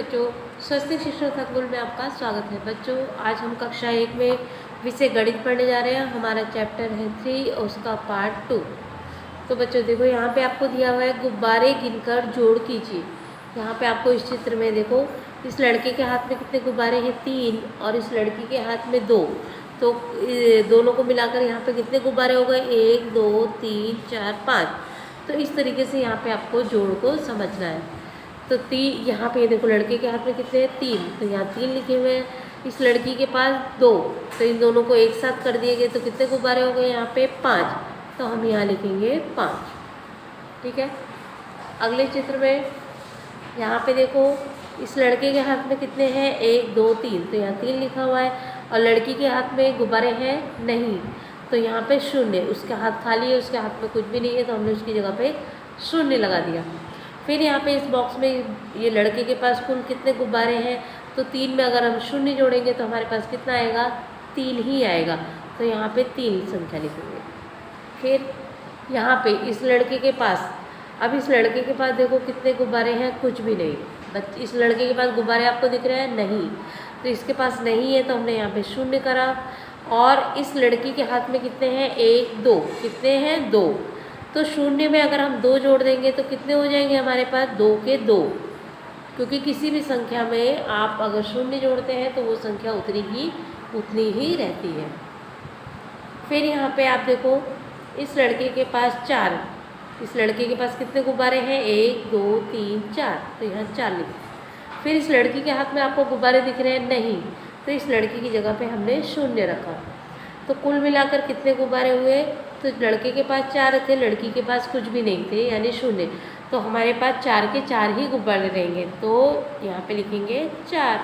बच्चों, स्वस्तिक शिक्षण संकुल में आपका स्वागत है। बच्चों, आज हम कक्षा 1 में विषय गणित पढ़ने जा रहे हैं। हमारा चैप्टर है 3 और उसका पार्ट 2। तो बच्चों देखो, यहाँ पे आपको दिया हुआ है गुब्बारे गिनकर जोड़ कीजिए। यहाँ पे आपको इस चित्र में देखो, इस लड़के के हाथ में कितने गुब्बारे हैं? 3, और इस लड़की के हाथ में 2। तो दोनों को मिलाकर यहाँ पे कितने गुब्बारे हो गए? 1 2 3 4 5। तो इस तरीके से यहाँ पे आपको जोड़ को समझना है। तो यहाँ पे देखो, लड़के के हाथ में कितने हैं? 3, तो यहाँ 3 लिखे हुए हैं। इस लड़की के पास 2, तो इन दोनों को एक साथ कर दिए गए, तो कितने गुब्बारे हो गए? यहाँ पे 5, तो हम यहाँ लिखेंगे 5। ठीक है। अगले चित्र में यहाँ पे देखो, इस लड़के के हाथ में कितने हैं? 1 2 3, तो यहाँ 3 लिखा हुआ है। और लड़की के हाथ में गुब्बारे हैं नहीं, तो यहाँ पे 0। उसके हाथ खाली है, उसके हाथ में कुछ भी नहीं है, तो हमने उसकी जगह पे 0 लगा दिया। फिर यहाँ पे इस बॉक्स में ये लड़के के पास कुल कितने गुब्बारे हैं? तो 3 में अगर हम 0 जोड़ेंगे तो हमारे पास कितना आएगा? 3 ही आएगा, तो यहाँ पे 3 संख्या लिखेंगे। फिर यहाँ पे इस लड़के के पास, अब इस लड़के के पास देखो कितने गुब्बारे हैं? कुछ भी नहीं। इस लड़के के पास गुब्बारे आपको दिख रहे हैं? नहीं, तो इसके पास नहीं है, तो हमने यहाँ पे 0 करा। और इस लड़की के हाथ में कितने हैं? 1 2, कितने हैं? 2। तो 0 में अगर हम 2 जोड़ देंगे तो कितने हो जाएंगे हमारे पास? 2 के 2, क्योंकि किसी भी संख्या में आप अगर 0 जोड़ते हैं तो वो संख्या उतनी ही रहती है। फिर यहाँ पे आप देखो, इस लड़के के पास 4, इस लड़के के पास कितने गुब्बारे हैं? 1 2 3 4, तो यहाँ 4 लिखे। फिर इस लड़की के हाथ में आपको गुब्बारे दिख रहे हैं? नहीं, तो इस लड़की की जगह पे हमने 0 रखा। तो कुल मिलाकर कितने गुब्बारे हुए? तो लड़के के पास 4 थे, लड़की के पास कुछ भी नहीं थे, यानी 0। तो हमारे पास 4 के 4 ही गुब्बारे रहेंगे, तो यहाँ पे लिखेंगे 4।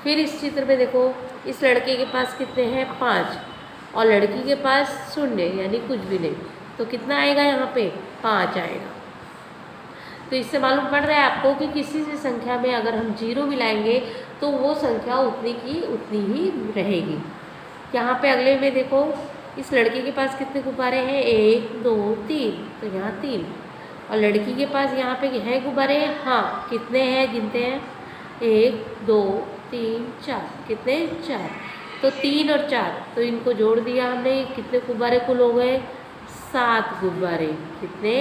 फिर इस चित्र में देखो, इस लड़के के पास कितने हैं? 5, और लड़की के पास 0, यानी कुछ भी नहीं, तो कितना आएगा यहाँ पे? 5 आएगा। तो इससे मालूम पड़ रहा है आपको कि किसी भी संख्या में अगर हम 0 मिलाएंगे तो वो संख्या उतनी की उतनी ही रहेगी। यहाँ पे अगले में देखो, इस लड़के के पास कितने गुब्बारे हैं? 1 2 3, तो यहाँ 3। और लड़की के पास यहाँ पे है गुब्बारे? हाँ, कितने हैं? गिनते हैं। 1 2 3 4, कितने? 4। तो 3 और 4, तो इनको जोड़ दिया हमने। कितने गुब्बारे कुल हो गए? 7 गुब्बारे। कितने?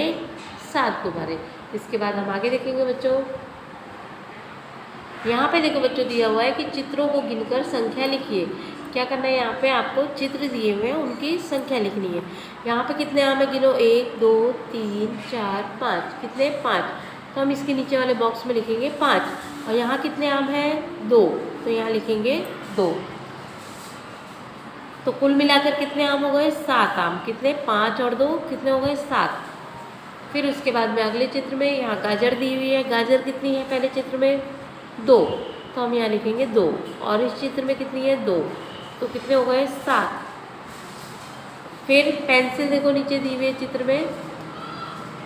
7 गुब्बारे। इसके बाद हम आगे देखेंगे बच्चों। यहाँ पे देखो बच्चों, दिया हुआ है कि चित्रों को गिनकर संख्या लिखिए। क्या करना है? यहाँ पे आपको चित्र दिए हुए हैं, उनकी संख्या लिखनी है। यहाँ पे कितने आम है? गिनो। 1 2 3 4 5, कितने? 5, तो हम इसके नीचे वाले बॉक्स में लिखेंगे 5। और यहाँ कितने आम हैं? 2, तो यहाँ लिखेंगे 2। तो कुल मिलाकर कितने आम हो गए? 7 आम। कितने? 5 और 2, कितने हो गए? 7। फिर उसके बाद में अगले चित्र में यहाँ गाजर दी हुई है। गाजर कितनी है पहले चित्र में? 2, तो हम यहाँ लिखेंगे 2। और इस चित्र में कितनी है? 2, तो कितने हो गए? 7। फिर पेंसिल देखो नीचे दी हुई है चित्र में,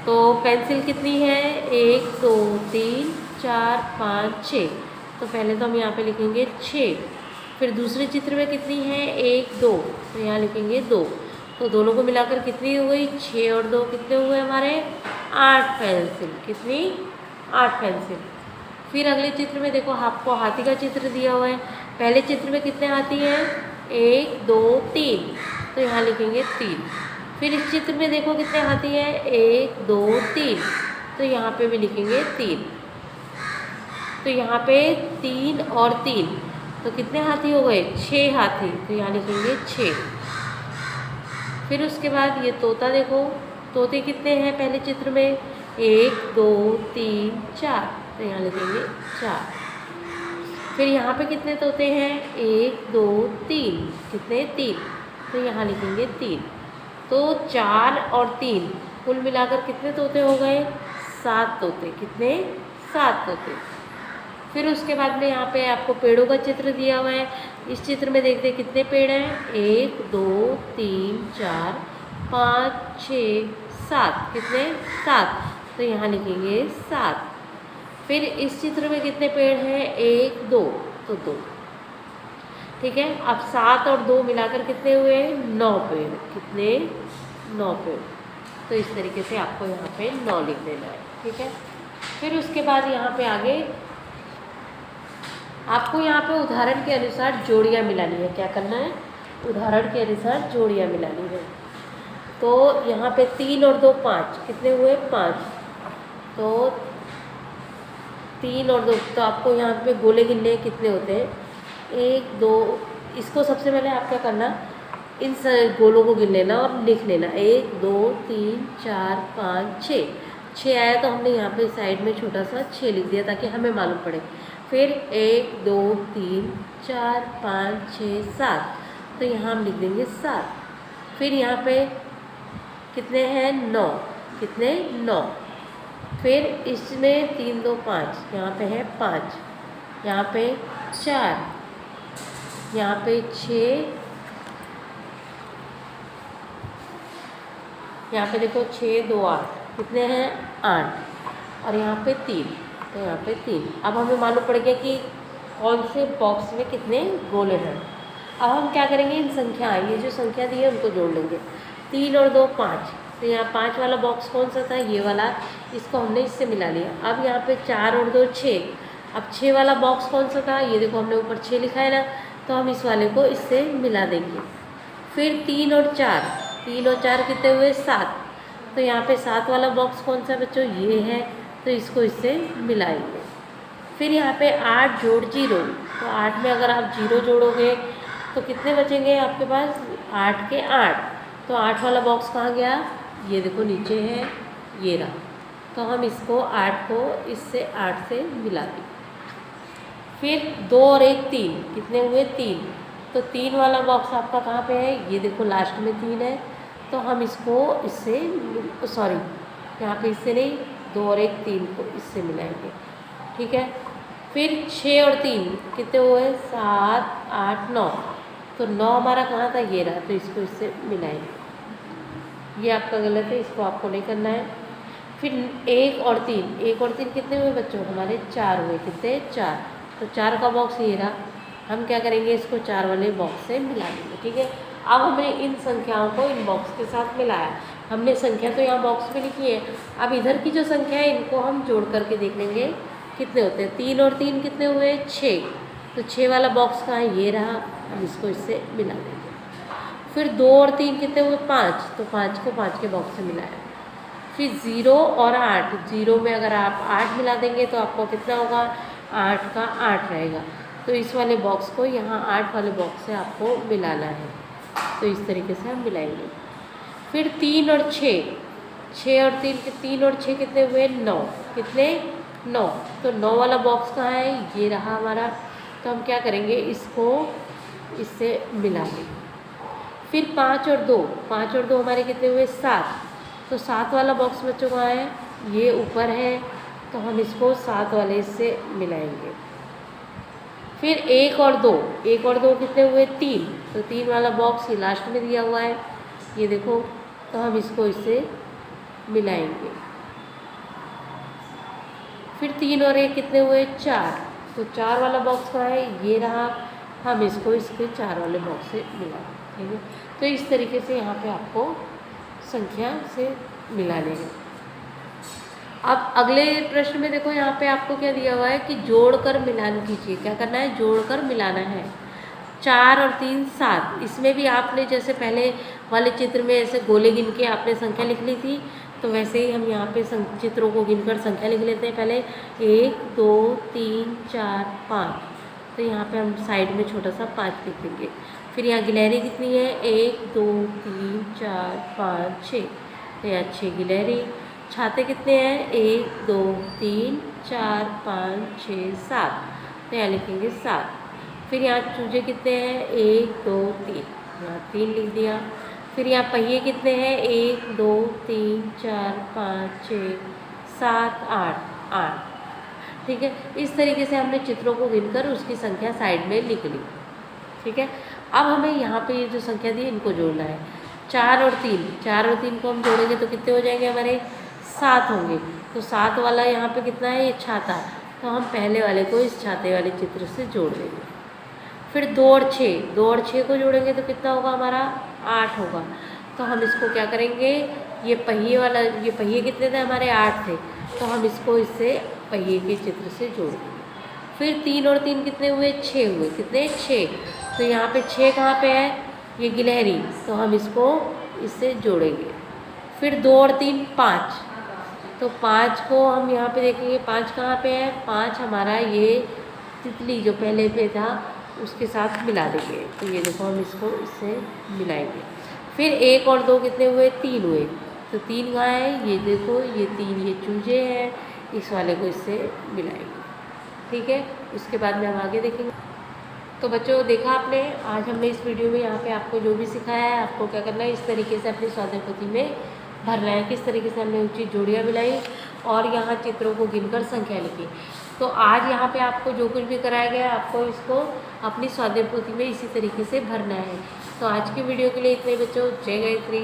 तो पेंसिल कितनी है? 1 2 3 4 5 6, तो पहले तो हम यहाँ पे लिखेंगे 6। फिर दूसरे चित्र में कितनी है? 1 2, तो यहाँ लिखेंगे 2। तो दोनों को मिलाकर कितनी हो गई? 6 और 2, कितने हुए हमारे? 8 पेंसिल। कितनी? 8 पेंसिल। फिर अगले चित्र में देखो, आपको हाथी का चित्र दिया हुआ है। पहले चित्र में कितने हाथी हैं? 1 2 3, तो यहाँ लिखेंगे 3। फिर इस चित्र में देखो कितने हाथी हैं? 1 2 3, तो यहाँ पे भी लिखेंगे 3। तो यहाँ पे 3 और 3, तो कितने हाथी हो गए? 6 हाथी, तो यहाँ लिखेंगे 6। फिर उसके बाद ये तोता देखो, तोते कितने हैं पहले चित्र में? 1 2 3 4, तो यहाँ लिखेंगे 4। फिर यहाँ पे कितने तोते हैं? 1 2 3, कितने? 3, तो यहाँ लिखेंगे 3। तो 4 और 3 कुल मिलाकर कितने तोते हो गए? 7 तोते। कितने? 7 तोते। फिर उसके बाद में यहाँ पे आपको पेड़ों का चित्र दिया हुआ है। इस चित्र में देखते हैं कितने पेड़ हैं? 1 2 3 4 5 6 7, कितने? 7, तो यहाँ लिखेंगे 7। फिर इस चित्र में कितने पेड़ हैं? 1 2, तो 2। ठीक है। अब 7 और 2 मिलाकर कितने हुए? 9 पेड़। कितने? 9 पेड़। तो इस तरीके से आपको यहाँ पे 9 लिख देना है। ठीक है। फिर उसके बाद यहाँ पे आगे आपको यहाँ पे उदाहरण के अनुसार जोड़ियाँ मिलानी है। क्या करना है? उदाहरण के अनुसार जोड़ियाँ मिलानी है। तो यहाँ पे 3 और 2 5, कितने हुए? 5। तो 3 और 2, तो आपको यहाँ पे गोले गिनने कितने होते हैं? 1 2। इसको सबसे पहले आप क्या करना, इन गोलों को गिन लेना और लिख लेना। 1 2 3 4 5 6। 6 आया तो हमने यहाँ पे साइड में छोटा सा 6 लिख दिया ताकि हमें मालूम पड़े। फिर 1 2 3 4 5 6 7, तो यहाँ हम लिख देंगे 7। फिर यहाँ पे कितने हैं? 9। कितने? 9। फिर इसमें 3 2 5, यहाँ पे है 5, यहाँ पे 4, यहाँ पे 6, यहाँ पे देखो 6 2 8, कितने हैं? 8, और यहाँ पे 3, तो यहाँ पे 3। अब हमें मालूम पड़ गया कि कौन से बॉक्स में कितने गोले हैं। अब हम क्या करेंगे, इन संख्या, ये जो संख्या दी है उनको जोड़ लेंगे। 3 और 2 5, तो यहाँ 5 वाला बॉक्स कौन सा था? ये वाला, इसको हमने इससे मिला लिया। अब यहाँ पे 4 और 2 6, अब 6 वाला बॉक्स कौन सा था? ये देखो हमने ऊपर 6 लिखा है ना, तो हम इस वाले को इससे मिला देंगे। फिर 3 और 4, 3 और 4 कितने हुए? 7, तो यहाँ पे 7 वाला बॉक्स कौन सा बच्चों? ये है, तो इसको इससे मिलाएंगे। फिर यहाँ पे 8 जोड़ 0, तो 8 में अगर आप 0 जोड़ोगे तो कितने बचेंगे आपके पास? 8 के 8, तो 8 वाला बॉक्स कहाँ गया? ये देखो नीचे है, ये रहा। तो हम इसको 8 को इससे 8 से मिला दें। फिर 2 और 1 3, कितने हुए? 3, तो 3 वाला बॉक्स आपका कहाँ पे है? ये देखो लास्ट में 3 है, तो हम इसको इससे, सॉरी यहाँ पे इससे नहीं, 2 और 1 3 को इससे मिलाएंगे। ठीक है। फिर 6 और 3 कितने हुए? 7 8 9, तो 9 हमारा कहाँ था? ये रहा, तो इसको इससे मिलाएंगे। ये आपका गलत है, इसको आपको नहीं करना है। फिर 1 और 3, 1 और 3 कितने हुए बच्चों? हमारे 4 हुए। कितने? 4, तो 4 का बॉक्स ये रहा। हम क्या करेंगे, इसको 4 वाले बॉक्स से मिला देंगे। ठीक है। अब हमने इन संख्याओं को इन बॉक्स के साथ मिलाया। हमने संख्या तो यहाँ बॉक्स में लिखी है, अब इधर की जो संख्या है इनको हम जोड़ करके देख लेंगे कितने होते हैं। 3 और 3 कितने हुए? 6, तो 6 वाला बॉक्स कहाँ है? ये रहा, हम इसको इससे मिला देंगे। फिर 2 और 3 कितने हुए? 5, तो 5 को 5 के बॉक्स से मिलाया। फिर 0 और 8, 0 में अगर आप 8 मिला देंगे तो आपको कितना होगा? 8 का 8 रहेगा, तो इस वाले बॉक्स को यहाँ 8 वाले बॉक्स से आपको मिलाना है। तो इस तरीके से हम मिलाएंगे। फिर 3 और 6, 6 और 3, 3 और 6 कितने हुए? 9, कितने? 9, तो 9 वाला बॉक्स कहाँ है? ये रहा हमारा, तो हम क्या करेंगे, इसको इससे मिला देंगे। फिर 5 और 2, 5 और 2 हमारे कितने हुए? 7, तो 7 वाला बॉक्स बच्चों कहाँ है? ये ऊपर है, तो हम इसको 7 वाले से मिलाएंगे। फिर 1 और 2, 1 और 2 कितने हुए? 3, तो 3 वाला बॉक्स ये लास्ट में दिया हुआ है, ये देखो, तो हम इसको इससे मिलाएंगे। फिर 3 और 1 कितने हुए? 4, तो 4 वाला बॉक्स कहाँ है? ये रहा, हम इसको इसके 4 वाले बॉक्स से मिलाएंगे। ठीक है। तो इस तरीके से यहाँ पे आपको संख्या से मिलाने हैं। अब अगले प्रश्न में देखो, यहाँ पे आपको क्या दिया हुआ है कि जोड़कर मिलान कीजिए। क्या करना है? जोड़कर मिलाना है। 4 और 3 7, इसमें भी आपने जैसे पहले वाले चित्र में ऐसे गोले गिन के आपने संख्या लिख ली थी, तो वैसे ही हम यहाँ पे चित्रों को गिनकर संख्या लिख लेते हैं। पहले 1 2 3 4 5, तो यहाँ पे हम साइड में छोटा सा 5 लिख देंगे। फिर यहाँ गिलहरी कितनी है? 1 2 3 4 5 6, तो यहाँ 6 गिलहरी। छाते कितने हैं? 1 2 3 4 5 6 7, तो यहाँ लिखेंगे 7। फिर यहाँ चूजे कितने हैं? 1 2 3, यहाँ 3 लिख दिया। फिर यहाँ पहिए कितने हैं? 1 2 3 4 5 6 7 8 8। ठीक है। इस तरीके से हमने चित्रों को गिनकर उसकी संख्या साइड में लिख ली। ठीक है। अब हमें यहाँ पे ये जो संख्या दी इनको जोड़ना है। 4 और 3, 4 और 3 को हम जोड़ेंगे तो कितने हो जाएंगे हमारे? 7 होंगे। तो 7 वाला यहाँ पे कितना है? ये छाता, तो हम पहले वाले को इस छाते वाले चित्र से जोड़ देंगे। फिर 2 और 6, 2 और 6 को जोड़ेंगे तो कितना होगा हमारा? 8 होगा। तो हम इसको क्या करेंगे, ये पहिए वाला, ये पहिए कितने थे हमारे? 8 थे, तो हम इसको इससे पहिए के चित्र से जोड़ देंगे। फिर 3 और 3 कितने हुए, 6 हुए। कितने, 6। तो यहाँ पे 6 कहाँ पे है, ये गिलहरी, तो हम इसको इससे जोड़ेंगे। फिर 2 और 3 5, तो 5 को हम यहाँ पे देखेंगे 5 कहाँ पे है, 5 हमारा ये तितली जो पहले पे था उसके साथ मिला देंगे। तो ये देखो हम इसको इससे मिलाएंगे। फिर 1 और 2 कितने हुए, 3 हुए। तो 3 कहाँ है, ये देखो ये 3 ये चूजे हैं, इस वाले को इससे मिलाएंगे। ठीक है, उसके बाद में हम आगे देखेंगे। तो बच्चों देखा आपने, आज हमने इस वीडियो में यहाँ पे आपको जो भी सिखाया है, आपको क्या करना है, इस तरीके से अपनी स्वाध्याय पोथी में भरना है। किस तरीके से हमने ऊँची जोड़ियाँ मिलाई और यहाँ चित्रों को गिनकर संख्या लिखी। तो आज यहाँ पे आपको जो कुछ भी कराया गया आपको इसको अपनी स्वाध्याय पोथी में इसी तरीके से भरना है। तो आज की वीडियो के लिए इतने बच्चों, जय गायत्री।